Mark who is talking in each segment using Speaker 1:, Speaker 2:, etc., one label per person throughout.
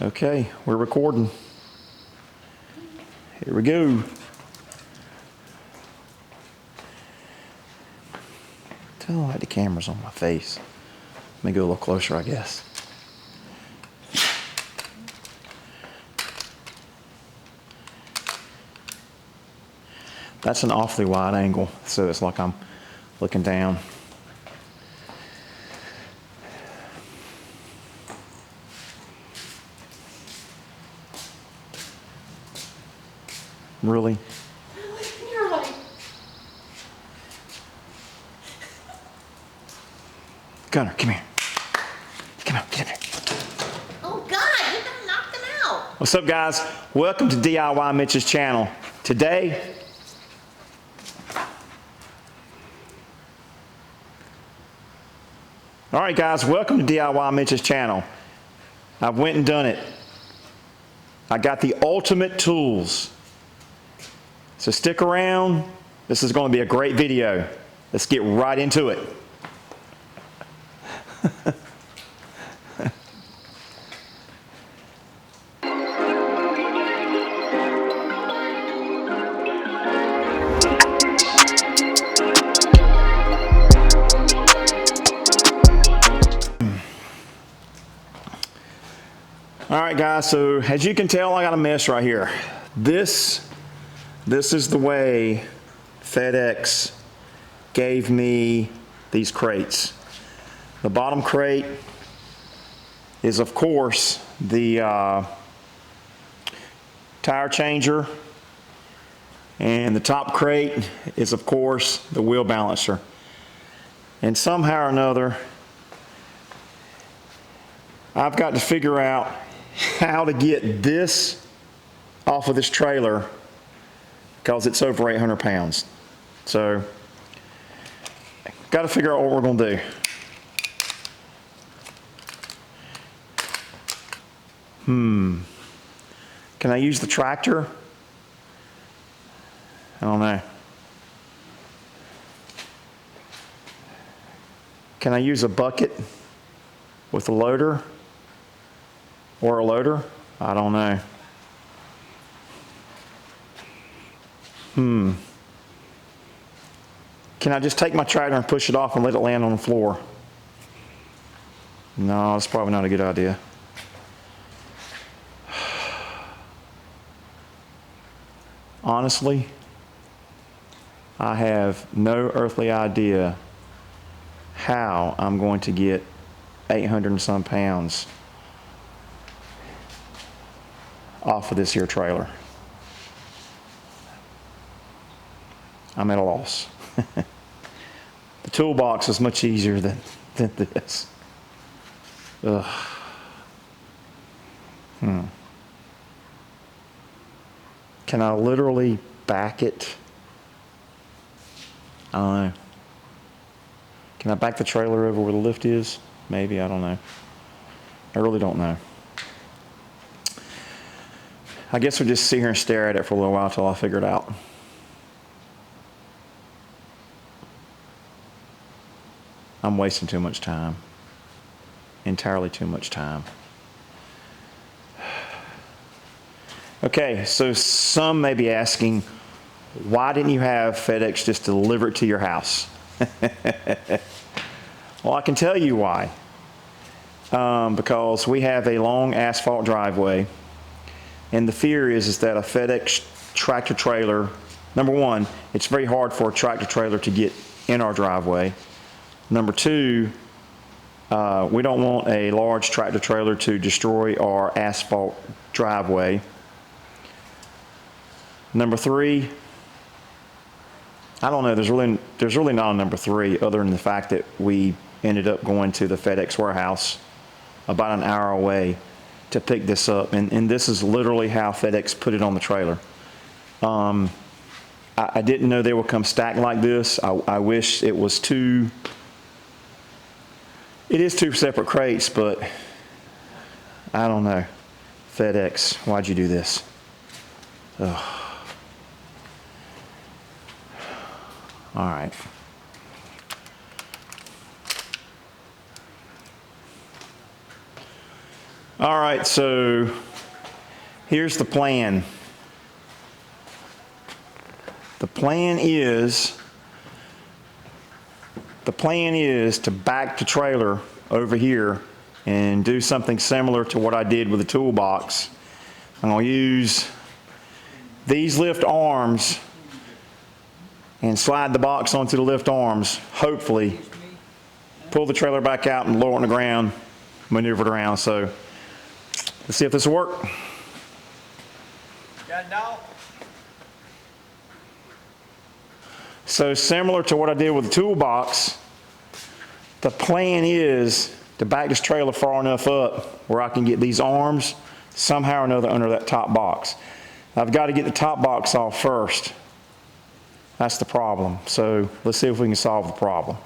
Speaker 1: Okay, we're recording. Here we go. Tell like the camera's on my face. Let me go a little closer, I guess. That's an awfully wide angle, so it's like I'm looking down. Really?
Speaker 2: You're like,
Speaker 1: Gunner, come here. Come on, get up here.
Speaker 2: oh God, you done knocked them out.
Speaker 1: What's up, guys? Welcome to DIY Mitch's channel. Today, all right, guys, welcome to DIY Mitch's channel. I've went and done it. I got the ultimate tools. So stick around. This is going to be a great video. Let's get right into it. All right, guys, so as you can tell, I got a mess right here. This is the way FedEx gave me these crates. The bottom crate is, of course, the tire changer, and the top crate is, of course, the wheel balancer. And somehow or another, I've got to figure out how to get this off of this trailer because it's over 800 pounds. So, got to figure out what we're going to do. Can I use the tractor? I don't know. Can I use a bucket with a loader? Or a loader? I don't know. Can I just take my tractor and push it off and let it land on the floor? No, that's probably not a good idea. Honestly, I have no earthly idea how I'm going to get 800 and some pounds off of this here trailer. I'm at a loss. The toolbox is much easier than this. Ugh. Can I literally back it? I don't know. Can I back the trailer over where the lift is? Maybe, I don't know. I really don't know. I guess we'll just sit here and stare at it for a little while until I figure it out. I'm wasting too much time. Entirely too much time. Okay, so some may be asking, why didn't you have FedEx just deliver it to your house? Well, I can tell you why. Because we have a long asphalt driveway. And the fear is that a FedEx tractor trailer, number one, it's very hard for a tractor trailer to get in our driveway. Number two, we don't want a large tractor trailer to destroy our asphalt driveway. Number three, I don't know, there's really not a number three other than the fact that we ended up going to the FedEx warehouse about an hour away to pick this up, and this is literally how FedEx put it on the trailer. I didn't know they would come stacked like this. I wish it was two separate crates, but I don't know. FedEx, why'd you do this? Ugh. All right. All right, so here's the plan. The plan is to back the trailer over here and do something similar to what I did with the toolbox. I'm going to use these lift arms and slide the box onto the lift arms, hopefully pull the trailer back out and lower it on the ground, maneuver it around. So let's see if this will work.
Speaker 3: Got a dog?
Speaker 1: So similar to what I did with the toolbox, the plan is to back this trailer far enough up where I can get these arms somehow or another under that top box. I've got to get the top box off first. That's the problem. So let's see if we can solve the problem.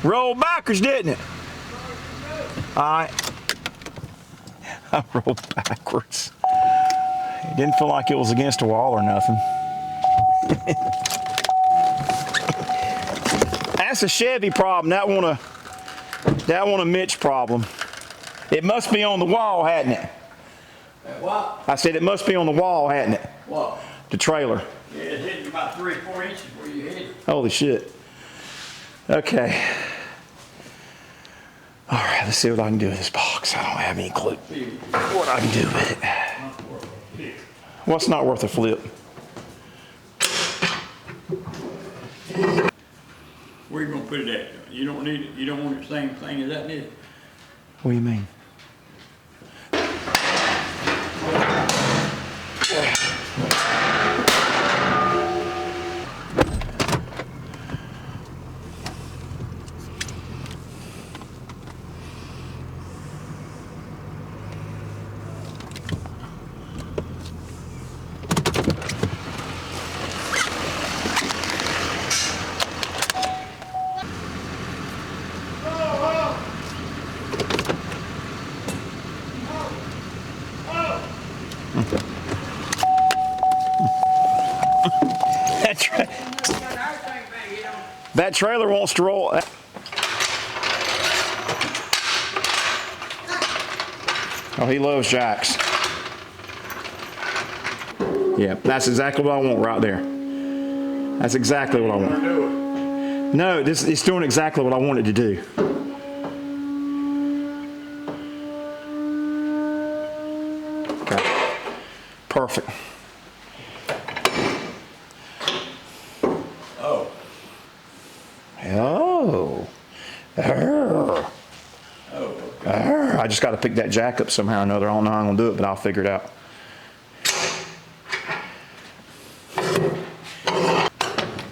Speaker 1: Rolled backwards, didn't it? All right. I rolled backwards. It didn't feel like it was against a wall or nothing. That's a Chevy problem. That one a Mitch problem. It must be on the wall, hadn't it?
Speaker 3: What?
Speaker 1: I said it must be on the wall, hadn't it?
Speaker 3: What?
Speaker 1: The trailer.
Speaker 3: Yeah, it's hitting about 3 or 4 inches where you hit it.
Speaker 1: Holy shit. Okay. All right, let's see what I can do with this box. I don't have any clue what I can do with it. What's not worth a flip?
Speaker 3: Where you gonna put it at? You don't need it. You don't want the same thing as that, did it?
Speaker 1: What do you mean? That trailer wants to roll. Oh, he loves jacks. Yeah, that's exactly what I want right there. That's exactly what I want. No, it's doing exactly what I want it to do. Okay. Perfect. I just got to pick that jack up somehow or another. I don't know how I'm going to do it, but I'll figure it out.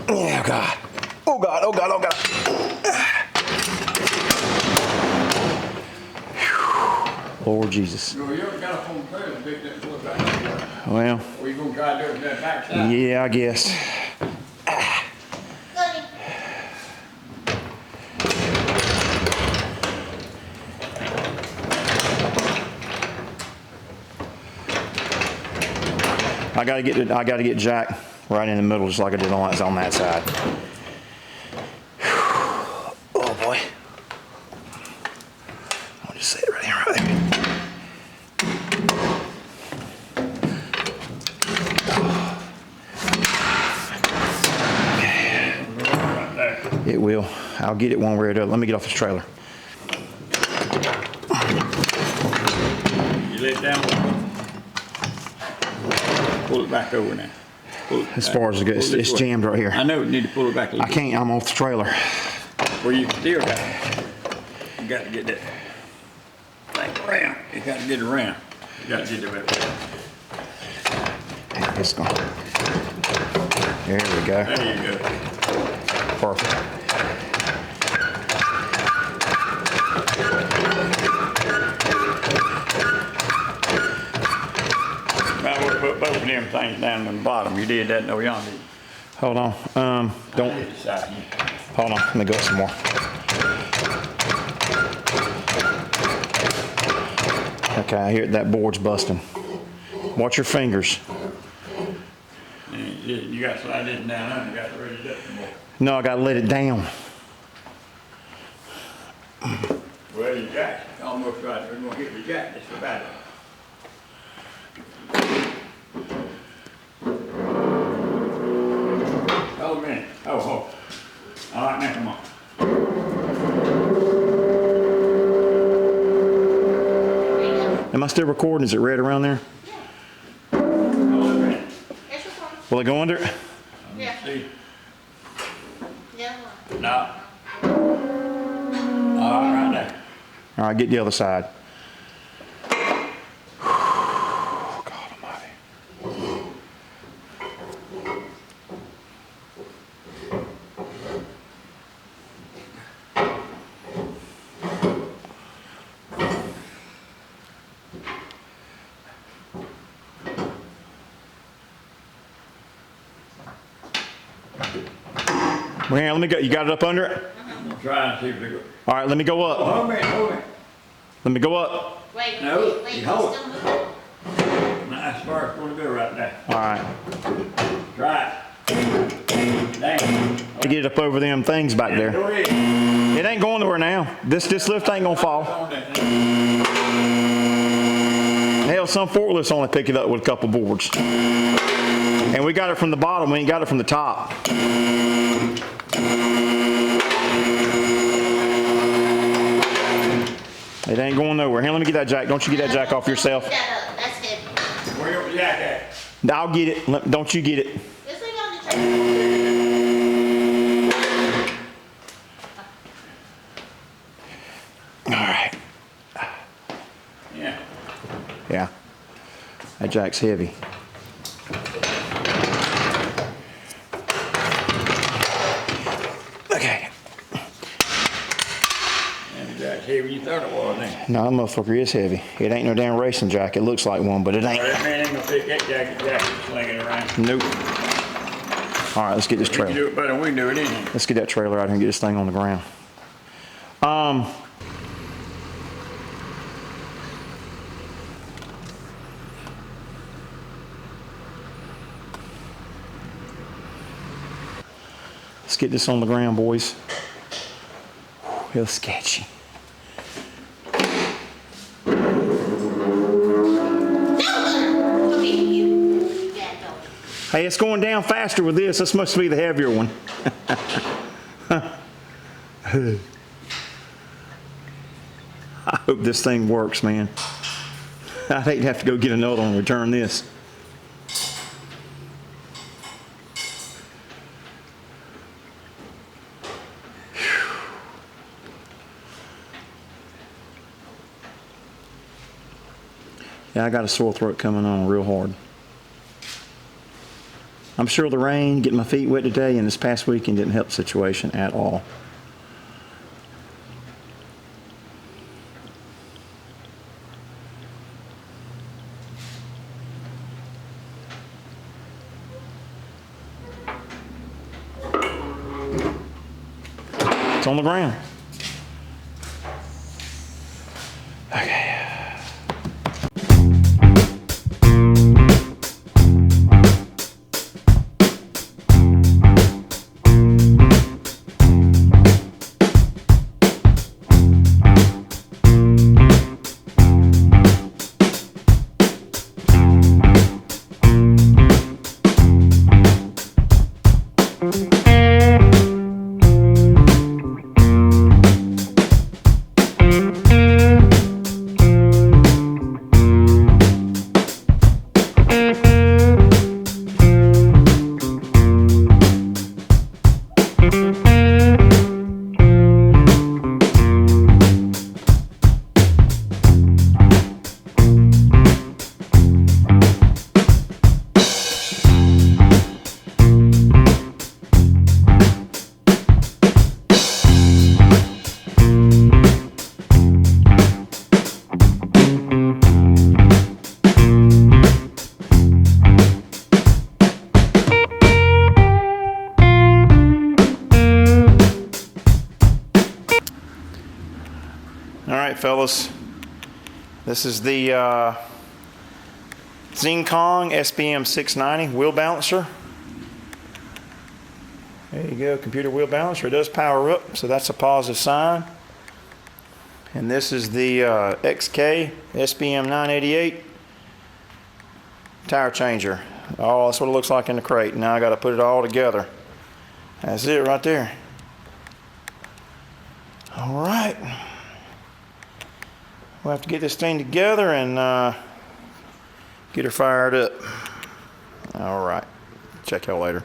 Speaker 1: Oh, God. Oh, God. Oh, God. Oh, God. Whew. Lord Jesus.
Speaker 3: No, you haven't got a phone trailer to pick that foot back.
Speaker 1: Well.
Speaker 3: Or you gonna try to do it that backside?
Speaker 1: Yeah, I guess. I gotta get Jack right in the middle, just like I did on that side. Oh boy! I'll just set it right there. It will. I'll get it one way or the other. Let me get off this trailer.
Speaker 3: You lay it down. Pull it back over now.
Speaker 1: As far as it goes, it's jammed right here.
Speaker 3: I know you need to pull it back a little.
Speaker 1: I can't. I'm off the trailer.
Speaker 3: Where you still got it. You got to get that thing around. You got to get it around. You got to get it around.
Speaker 1: It's gone. There we go.
Speaker 3: There you go.
Speaker 1: Perfect.
Speaker 3: Might want to put both of them things down on the bottom. You did that, no, y'all did.
Speaker 1: Hold on. Don't. Hold on. Let me go some more. Okay, I hear that board's busting. Watch your fingers.
Speaker 3: And you got to slide this down under, you got to raise it up some more.
Speaker 1: No, I gotta let it down.
Speaker 3: Well, your jack's almost right. We're gonna hit the jack just about it. Oh, a minute. Oh. All right, now come on.
Speaker 1: Am I still recording? Is it red around there?
Speaker 3: Oh, a minute.
Speaker 2: Here's your phone.
Speaker 1: Will it go under it?
Speaker 2: Yeah.
Speaker 3: See?
Speaker 2: Yeah.
Speaker 3: No. All right there.
Speaker 1: All right, get the other side. God almighty. Well, here, let me go. You got it up under it?
Speaker 3: I'm gonna try and see if they go.
Speaker 1: All right, let me go
Speaker 3: Oh,
Speaker 1: up.
Speaker 3: hold a minute.
Speaker 1: Let me go up.
Speaker 2: Wait,
Speaker 3: No,
Speaker 2: wait,
Speaker 3: you
Speaker 2: he's
Speaker 3: hold.
Speaker 2: still moving.
Speaker 3: That's far it's gonna go right there.
Speaker 1: All right.
Speaker 3: Try it. Dang.
Speaker 1: To get it up over them things back there.
Speaker 3: Go ahead.
Speaker 1: It ain't going nowhere now. This lift ain't gonna fall.
Speaker 3: On that thing.
Speaker 1: Hell, some forklifts only pick it up with a couple boards. And we got it from the bottom, we ain't got it from the top. It ain't going nowhere. Here, let me get that jack. Don't you get that jack off yourself.
Speaker 2: Pick that up. That's heavy.
Speaker 3: Where your jack at?
Speaker 1: I'll get it. Don't you get it.
Speaker 2: This thing on the trailer.
Speaker 1: All right.
Speaker 3: Yeah.
Speaker 1: Yeah. That jack's heavy. Okay.
Speaker 3: And the jack's heavier than you thought it was, ain't it?
Speaker 1: No, that motherfucker is heavy. It ain't no damn racing jack. It looks like one, but it
Speaker 3: Well,
Speaker 1: ain't.
Speaker 3: that man ain't gonna pick that jack and sling it around.
Speaker 1: Nope. All right, let's get this
Speaker 3: He can
Speaker 1: trailer.
Speaker 3: do it better than we can do it, ain't he?
Speaker 1: Let's get that trailer out here and get this thing on the ground. Let's get this on the ground, boys. Real sketchy.
Speaker 2: Come here, you bad dog.
Speaker 1: Hey, it's going down faster with this. This must be the heavier one. I hope this thing works, man. I'd hate to have to go get another one and return this. Yeah, I got a sore throat coming on real hard. I'm sure the rain, getting my feet wet today and this past weekend didn't help the situation at all. It's on the ground. Okay. All right, fellas. This is the Xingkong SBM 690 wheel balancer. There you go, computer wheel balancer. It does power up, so that's a positive sign. And this is the XK SBM 988 tire changer. Oh, that's what it looks like in the crate. Now I got to put it all together. That's it right there. All right. We'll have to get this thing together and get her fired up. All right. Check y'all later.